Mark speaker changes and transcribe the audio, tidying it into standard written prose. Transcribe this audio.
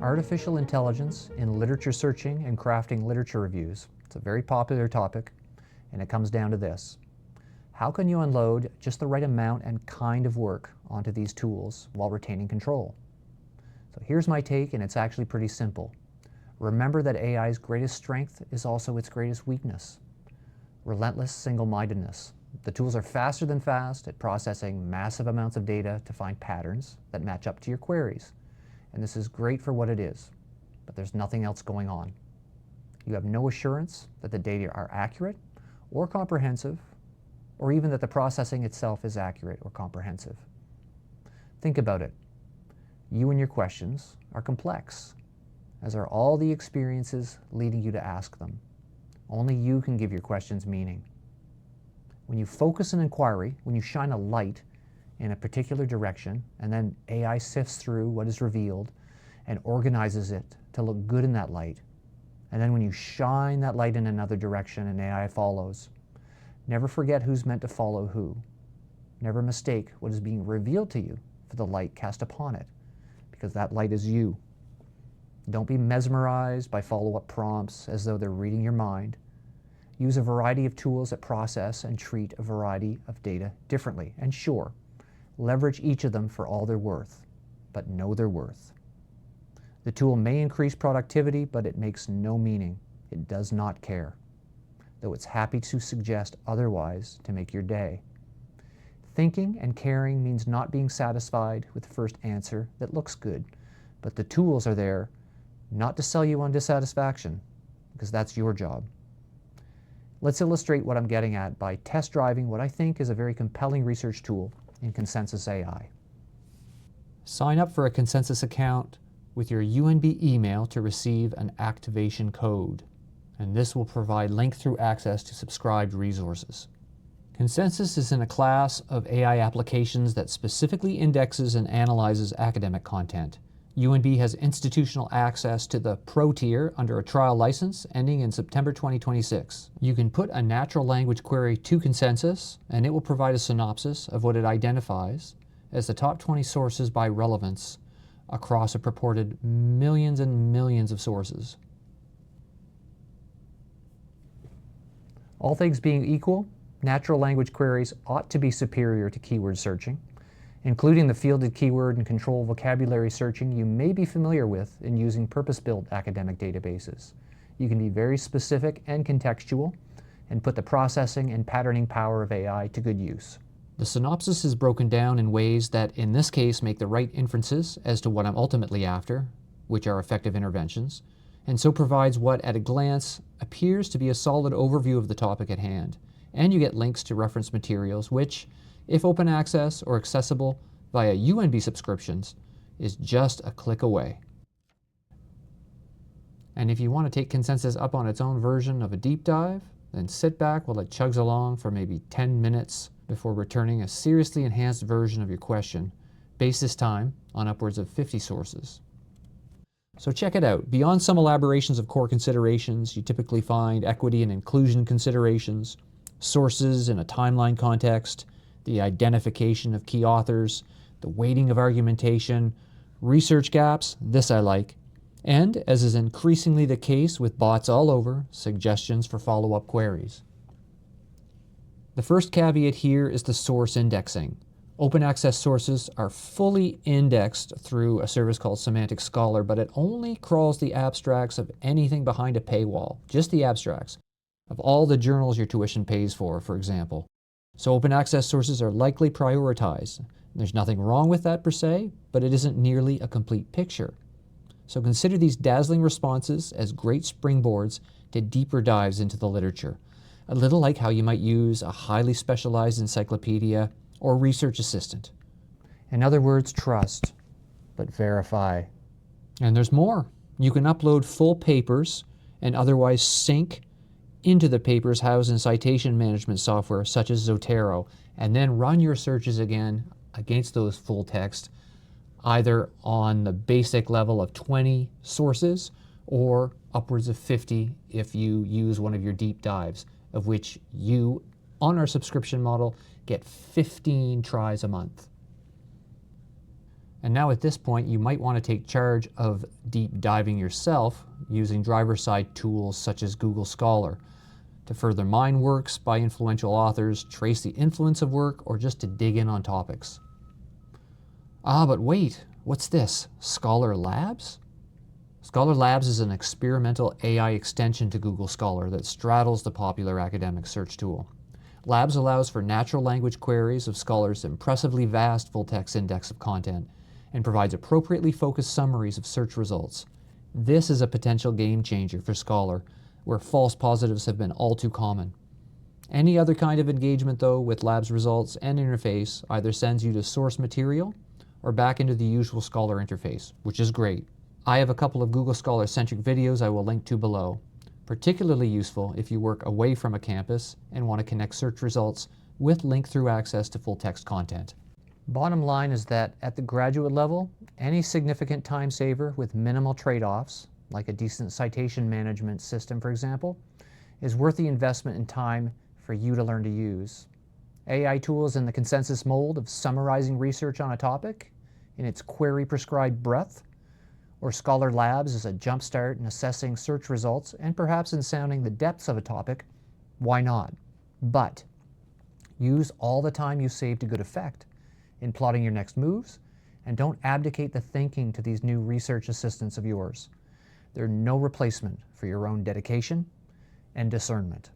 Speaker 1: Artificial intelligence in literature searching and crafting literature reviews. It's a very popular topic, and it comes down to this. How can you unload just the right amount and kind of work onto these tools while retaining control? So here's my take, and it's actually pretty simple. Remember that AI's greatest strength is also its greatest weakness. Relentless single-mindedness. The tools are faster than fast at processing massive amounts of data to find patterns that match up to your queries. And this is great for what it is, but there's nothing else going on. You have no assurance that the data are accurate or comprehensive, or even that the processing itself is accurate or comprehensive. Think about it. You and your questions are complex, as are all the experiences leading you to ask them. Only you can give your questions meaning. When you focus an inquiry, when you shine a light in a particular direction, and then AI sifts through what is revealed and organizes it to look good in that light, and then when you shine that light in another direction and AI follows, never forget who's meant to follow who. Never mistake what is being revealed to you for the light cast upon it, because that light is you. Don't be mesmerized by follow-up prompts as though they're reading your mind. Use a variety of tools that process and treat a variety of data differently. And sure, leverage each of them for all they're worth, but know their worth. The tool may increase productivity, but it makes no meaning. It does not care, though it's happy to suggest otherwise to make your day. Thinking and caring means not being satisfied with the first answer that looks good, but the tools are there not to sell you on dissatisfaction, because that's your job. Let's illustrate what I'm getting at by test driving what I think is a very compelling research tool in Consensus AI. Sign up for a Consensus account with your UNB email to receive an activation code, and this will provide link-through access to subscribed resources. Consensus is in a class of AI applications that specifically indexes and analyzes academic content. UNB has institutional access to the Pro tier under a trial license ending in September 2026. You can put a natural language query to Consensus, and it will provide a synopsis of what it identifies as the top 20 sources by relevance across a purported millions and millions of sources. All things being equal, natural language queries ought to be superior to keyword searching, including the fielded keyword and control vocabulary searching you may be familiar with in using purpose-built academic databases. You can be very specific and contextual and put the processing and patterning power of AI to good use. The synopsis is broken down in ways that, in this case, make the right inferences as to what I'm ultimately after, which are effective interventions, and so provides what, at a glance, appears to be a solid overview of the topic at hand. And you get links to reference materials, which, if open access or accessible via UNB subscriptions, is just a click away. And if you want to take Consensus up on its own version of a deep dive, then sit back while it chugs along for maybe 10 minutes before returning a seriously enhanced version of your question, based this time on upwards of 50 sources. So check it out. Beyond some elaborations of core considerations, you typically find equity and inclusion considerations, sources in a timeline context, the identification of key authors, the weighting of argumentation, research gaps, this I like, and, as is increasingly the case with bots all over, suggestions for follow-up queries. The first caveat here is the source indexing. Open access sources are fully indexed through a service called Semantic Scholar, but it only crawls the abstracts of anything behind a paywall, just the abstracts, of all the journals your tuition pays for example. So open access sources are likely prioritized. There's nothing wrong with that per se, but it isn't nearly a complete picture. So consider these dazzling responses as great springboards to deeper dives into the literature, a little like how you might use a highly specialized encyclopedia or research assistant. In other words, trust, but verify. And there's more. You can upload full papers and otherwise sync into the papers housed in citation management software such as Zotero, and then run your searches again against those full text, either on the basic level of 20 sources or upwards of 50 if you use one of your deep dives, of which you, on our subscription model, get 15 tries a month. And now at this point, you might want to take charge of deep diving yourself using driver-side tools such as Google Scholar to further mine works by influential authors, trace the influence of work, or just to dig in on topics. Ah, but wait, what's this? Scholar Labs? Scholar Labs is an experimental AI extension to Google Scholar that straddles the popular academic search tool. Labs allows for natural language queries of Scholar's impressively vast full-text index of content and provides appropriately focused summaries of search results. This is a potential game changer for Scholar, where false positives have been all too common. Any other kind of engagement, though, with Labs results and interface either sends you to source material or back into the usual Scholar interface, which is great. I have a couple of Google Scholar-centric videos I will link to below, particularly useful if you work away from a campus and want to connect search results with link-through access to full-text content. Bottom line is that at the graduate level, any significant time saver with minimal trade-offs, like a decent citation management system, for example, is worth the investment in time for you to learn to use. AI tools in the consensus mold of summarizing research on a topic in its query-prescribed breadth, or Scholar Labs as a jumpstart in assessing search results and perhaps in sounding the depths of a topic, why not? But use all the time you save to good effect in plotting your next moves, and don't abdicate the thinking to these new research assistants of yours. They're no replacement for your own dedication and discernment.